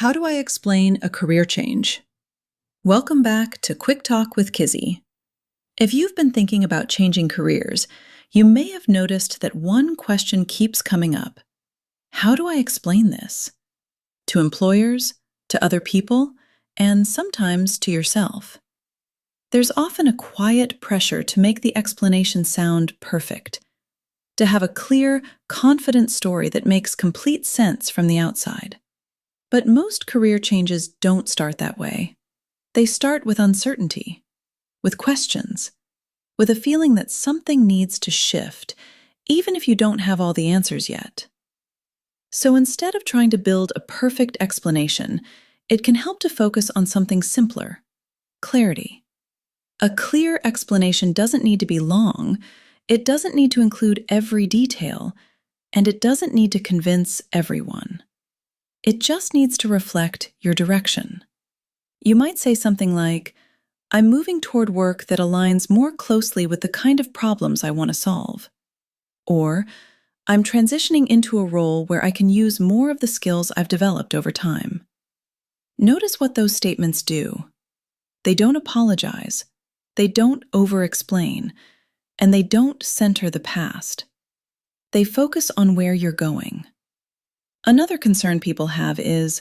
How do I explain a career change? Welcome back to Quick Talk with Kizzy. If you've been thinking about changing careers, you may have noticed that one question keeps coming up. How do I explain this? To employers, to other people, and sometimes to yourself. There's often a quiet pressure to make the explanation sound perfect, to have a clear, confident story that makes complete sense from the outside. But most career changes don't start that way. They start with uncertainty, with questions, with a feeling that something needs to shift, even if you don't have all the answers yet. So instead of trying to build a perfect explanation, it can help to focus on something simpler: clarity. A clear explanation doesn't need to be long, it doesn't need to include every detail, and it doesn't need to convince everyone. It just needs to reflect your direction. You might say something like, "I'm moving toward work that aligns more closely with the kind of problems I want to solve." Or, "I'm transitioning into a role where I can use more of the skills I've developed over time." Notice what those statements do. They don't apologize, they don't over-explain, and they don't center the past. They focus on where you're going. Another concern people have is,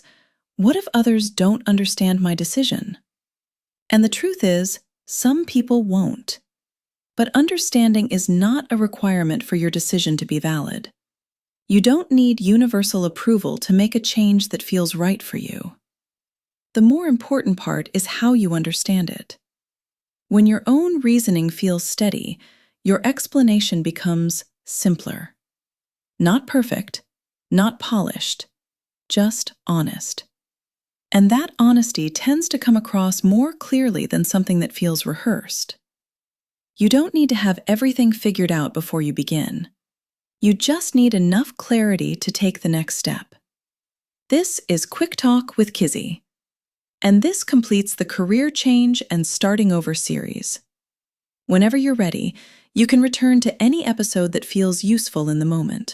what if others don't understand my decision? And the truth is, some people won't. But understanding is not a requirement for your decision to be valid. You don't need universal approval to make a change that feels right for you. The more important part is how you understand it. When your own reasoning feels steady, your explanation becomes simpler. Not perfect, not polished, just honest. And that honesty tends to come across more clearly than something that feels rehearsed. You don't need to have everything figured out before you begin. You just need enough clarity to take the next step. This is Quick Talk with Kizzy, and this completes the Career Change and Starting Over series. Whenever you're ready, you can return to any episode that feels useful in the moment.